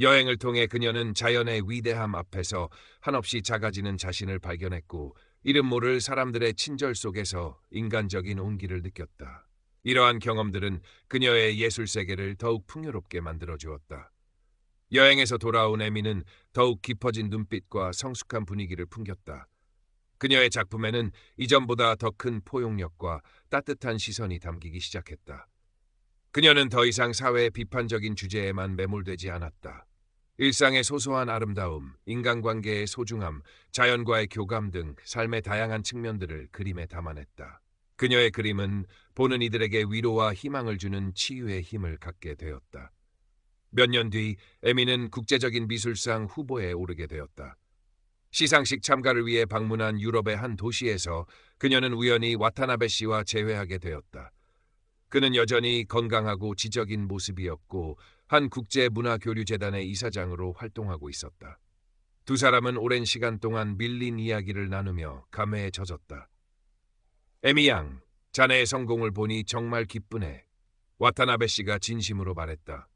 여행을 통해 그녀는 자연의 위대함 앞에서 한없이 작아지는 자신을 발견했고 이름 모를 사람들의 친절 속에서 인간적인 온기를 느꼈다. 이러한 경험들은 그녀의 예술 세계를 더욱 풍요롭게 만들어 주었다. 여행에서 돌아온 에미는 더욱 깊어진 눈빛과 성숙한 분위기를 풍겼다. 그녀의 작품에는 이전보다 더 큰 포용력과 따뜻한 시선이 담기기 시작했다. 그녀는 더 이상 사회의 비판적인 주제에만 매몰되지 않았다. 일상의 소소한 아름다움, 인간관계의 소중함, 자연과의 교감 등 삶의 다양한 측면들을 그림에 담아냈다. 그녀의 그림은 보는 이들에게 위로와 희망을 주는 치유의 힘을 갖게 되었다. 몇 년 뒤 에미는 국제적인 미술상 후보에 오르게 되었다. 시상식 참가를 위해 방문한 유럽의 한 도시에서 그녀는 우연히 와타나베 씨와 재회하게 되었다. 그는 여전히 건강하고 지적인 모습이었고 한 국제문화교류재단의 이사장으로 활동하고 있었다. 두 사람은 오랜 시간 동안 밀린 이야기를 나누며 감회에 젖었다. 에미 양, 자네의 성공을 보니 정말 기쁘네. 와타나베 씨가 진심으로 말했다.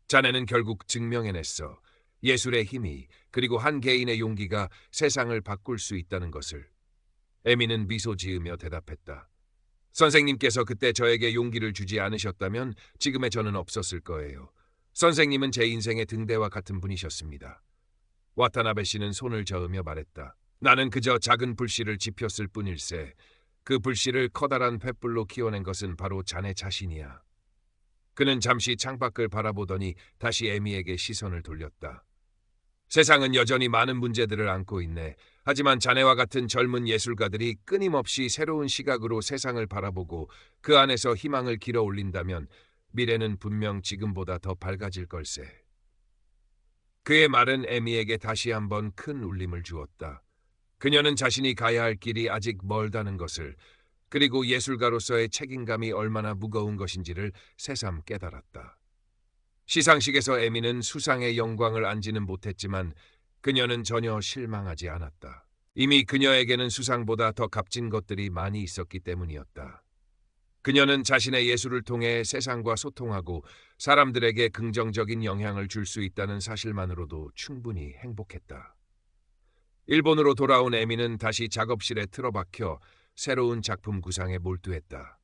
자네는 결국 증명해냈어. 예술의 힘이 그리고 한 개인의 용기가 세상을 바꿀 수 있다는 것을. 에미는 미소 지으며 대답했다. 선생님께서 그때 저에게 용기를 주지 않으셨다면 지금의 저는 없었을 거예요. 선생님은 제 인생의 등대와 같은 분이셨습니다. 와타나베 씨는 손을 저으며 말했다. 나는 그저 작은 불씨를 지폈을 뿐일세. 그 불씨를 커다란 횃불로 키워낸 것은 바로 자네 자신이야. 그는 잠시 창밖을 바라보더니 다시 에미에게 시선을 돌렸다. 세상은 여전히 많은 문제들을 안고 있네. 하지만 자네와 같은 젊은 예술가들이 끊임없이 새로운 시각으로 세상을 바라보고 그 안에서 희망을 길어 올린다면 미래는 분명 지금보다 더 밝아질 걸세. 그의 말은 에미에게 다시 한번 큰 울림을 주었다. 그녀는 자신이 가야 할 길이 아직 멀다는 것을, 그리고 예술가로서의 책임감이 얼마나 무거운 것인지를 새삼 깨달았다. 시상식에서 에미는 수상의 영광을 안지는 못했지만 그녀는 전혀 실망하지 않았다. 이미 그녀에게는 수상보다 더 값진 것들이 많이 있었기 때문이었다. 그녀는 자신의 예술을 통해 세상과 소통하고 사람들에게 긍정적인 영향을 줄 수 있다는 사실만으로도 충분히 행복했다. 일본으로 돌아온 에미는 다시 작업실에 틀어박혀 새로운 작품 구상에 몰두했다.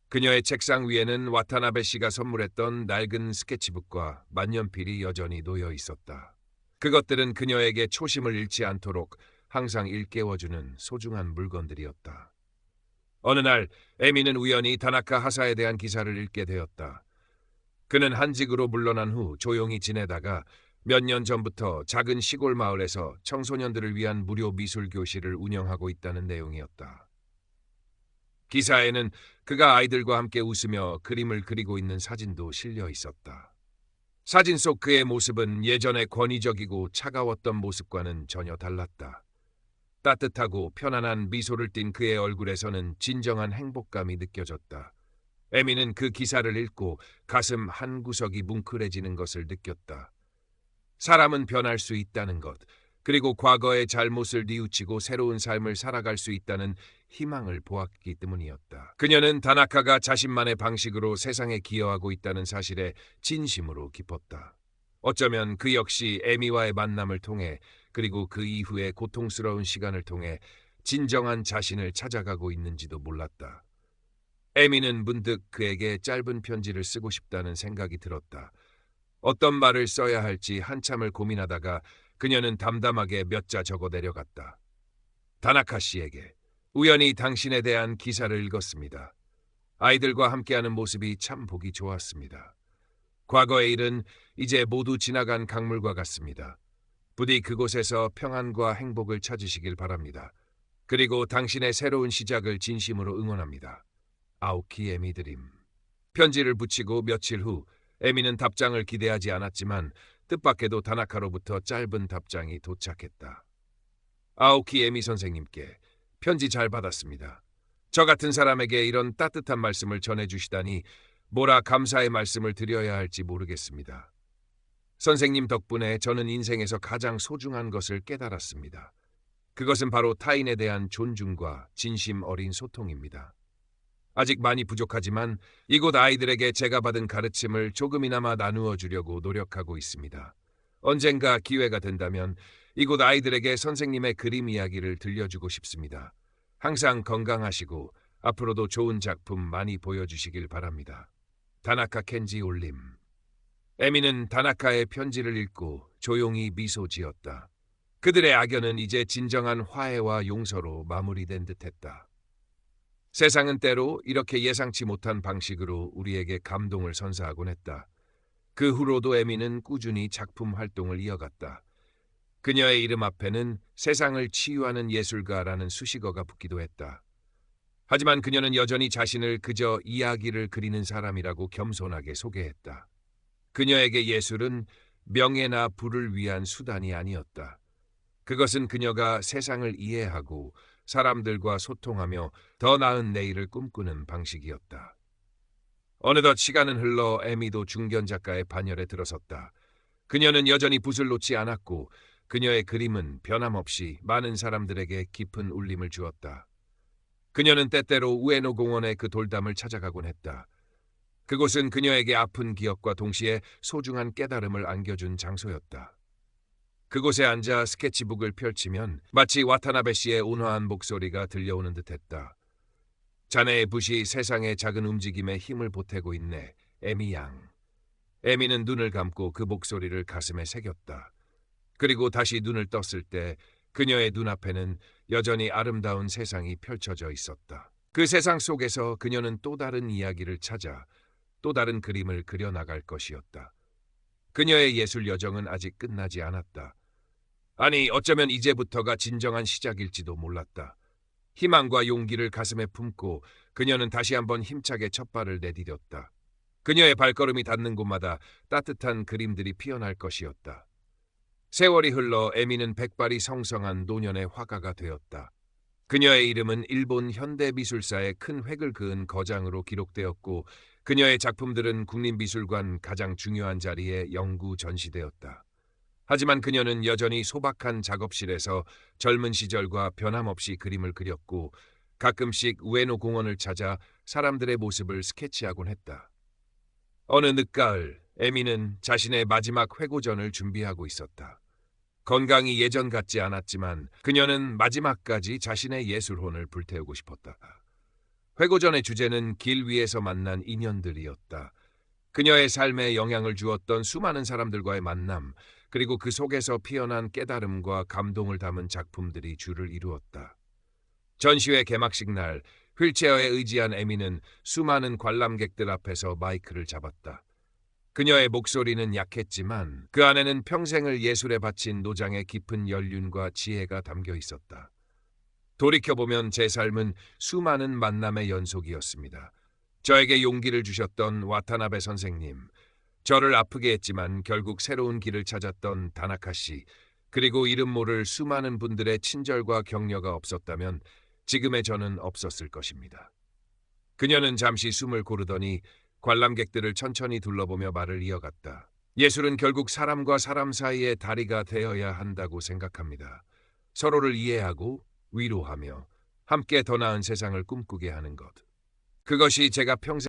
그녀의 책상 위에는 와타나베 씨가 선물했던 낡은 스케치북과 만년필이 여전히 놓여 있었다. 그것들은 그녀에게 초심을 잃지 않도록 항상 일깨워주는 소중한 물건들이었다. 어느 날 에미는 우연히 다나카 하사에 대한 기사를 읽게 되었다. 그는 한직으로 물러난 후 조용히 지내다가 몇 년 전부터 작은 시골 마을에서 청소년들을 위한 무료 미술 교실을 운영하고 있다는 내용이었다. 기사에는 그가 아이들과 함께 웃으며 그림을 그리고 있는 사진도 실려 있었다. 사진 속 그의 모습은 예전의 권위적이고 차가웠던 모습과는 전혀 달랐다. 따뜻하고 편안한 미소를 띤 그의 얼굴에서는 진정한 행복감이 느껴졌다. 에미는 그 기사를 읽고 가슴 한 구석이 뭉클해지는 것을 느꼈다. 사람은 변할 수 있다는 것, 그리고 과거의 잘못을 뉘우치고 새로운 삶을 살아갈 수 있다는 희망을 보았기 때문이었다. 그녀는 다나카가 자신만의 방식으로 세상에 기여하고 있다는 사실에 진심으로 기뻤다. 어쩌면 그 역시 에미와의 만남을 통해, 그리고 그 이후의 고통스러운 시간을 통해 진정한 자신을 찾아가고 있는지도 몰랐다. 에미는 문득 그에게 짧은 편지를 쓰고 싶다는 생각이 들었다. 어떤 말을 써야 할지 한참을 고민하다가 그녀는 담담하게 몇 자 적어 내려갔다. 다나카 씨에게 우연히 당신에 대한 기사를 읽었습니다. 아이들과 함께하는 모습이 참 보기 좋았습니다. 과거의 일은 이제 모두 지나간 강물과 같습니다. 부디 그곳에서 평안과 행복을 찾으시길 바랍니다. 그리고 당신의 새로운 시작을 진심으로 응원합니다. 아오키 에미 드림. 편지를 붙이고 며칠 후 에미는 답장을 기대하지 않았지만 뜻밖에도 다나카로부터 짧은 답장이 도착했다. 아오키 에미 선생님께 편지 잘 받았습니다. 저 같은 사람에게 이런 따뜻한 말씀을 전해주시다니 뭐라 감사의 말씀을 드려야 할지 모르겠습니다. 선생님 덕분에 저는 인생에서 가장 소중한 것을 깨달았습니다. 그것은 바로 타인에 대한 존중과 진심 어린 소통입니다. 아직 많이 부족하지만 이곳 아이들에게 제가 받은 가르침을 조금이나마 나누어 주려고 노력하고 있습니다. 언젠가 기회가 된다면 이곳 아이들에게 선생님의 그림 이야기를 들려주고 싶습니다. 항상 건강하시고 앞으로도 좋은 작품 많이 보여주시길 바랍니다. 다나카 켄지 올림. 에미는 다나카의 편지를 읽고 조용히 미소 지었다. 그들의 악연은 이제 진정한 화해와 용서로 마무리된 듯했다. 세상은 때로 이렇게 예상치 못한 방식으로 우리에게 감동을 선사하곤 했다. 그 후로도 에미는 꾸준히 작품 활동을 이어갔다. 그녀의 이름 앞에는 세상을 치유하는 예술가라는 수식어가 붙기도 했다. 하지만 그녀는 여전히 자신을 그저 이야기를 그리는 사람이라고 겸손하게 소개했다. 그녀에게 예술은 명예나 부를 위한 수단이 아니었다. 그것은 그녀가 세상을 이해하고 사람들과 소통하며 더 나은 내일을 꿈꾸는 방식이었다. 어느덧 시간은 흘러 에미도 중견 작가의 반열에 들어섰다. 그녀는 여전히 붓을 놓지 않았고 그녀의 그림은 변함없이 많은 사람들에게 깊은 울림을 주었다. 그녀는 때때로 우에노 공원의 그 돌담을 찾아가곤 했다. 그곳은 그녀에게 아픈 기억과 동시에 소중한 깨달음을 안겨준 장소였다. 그곳에 앉아 스케치북을 펼치면 마치 와타나베 씨의 온화한 목소리가 들려오는 듯했다. 자네의 붓이 세상의 작은 움직임에 힘을 보태고 있네, 에미 양. 에미는 눈을 감고 그 목소리를 가슴에 새겼다. 그리고 다시 눈을 떴을 때 그녀의 눈앞에는 여전히 아름다운 세상이 펼쳐져 있었다. 그 세상 속에서 그녀는 또 다른 이야기를 찾아 또 다른 그림을 그려나갈 것이었다. 그녀의 예술 여정은 아직 끝나지 않았다. 아니, 어쩌면 이제부터가 진정한 시작일지도 몰랐다. 희망과 용기를 가슴에 품고 그녀는 다시 한번 힘차게 첫발을 내디뎠다. 그녀의 발걸음이 닿는 곳마다 따뜻한 그림들이 피어날 것이었다. 세월이 흘러 에미는 백발이 성성한 노년의 화가가 되었다. 그녀의 이름은 일본 현대미술사에 큰 획을 그은 거장으로 기록되었고 그녀의 작품들은 국립미술관 가장 중요한 자리에 영구 전시되었다. 하지만 그녀는 여전히 소박한 작업실에서 젊은 시절과 변함없이 그림을 그렸고 가끔씩 우에노 공원을 찾아 사람들의 모습을 스케치하곤 했다. 어느 늦가을, 에미는 자신의 마지막 회고전을 준비하고 있었다. 건강이 예전 같지 않았지만 그녀는 마지막까지 자신의 예술혼을 불태우고 싶었다. 회고전의 주제는 길 위에서 만난 인연들이었다. 그녀의 삶에 영향을 주었던 수많은 사람들과의 만남, 그리고 그 속에서 피어난 깨달음과 감동을 담은 작품들이 줄을 이루었다. 전시회 개막식 날, 휠체어에 의지한 에미는 수많은 관람객들 앞에서 마이크를 잡았다. 그녀의 목소리는 약했지만 그 안에는 평생을 예술에 바친 노장의 깊은 연륜과 지혜가 담겨 있었다. 돌이켜보면 제 삶은 수많은 만남의 연속이었습니다. 저에게 용기를 주셨던 와타나베 선생님, 저를 아프게 했지만 결국 새로운 길을 찾았던 다나카 씨, 그리고 이름 모를 수많은 분들의 친절과 격려가 없었다면 지금의 저는 없었을 것입니다. 그녀는 잠시 숨을 고르더니 관람객들을 천천히 둘러보며 말을 이어갔다. 예술은 결국 사람과 사람 사이의 다리가 되어야 한다고 생각합니다. 서로를 이해하고 위로하며 함께 더 나은 세상을 꿈꾸게 하는 것. 그것이 제가 평생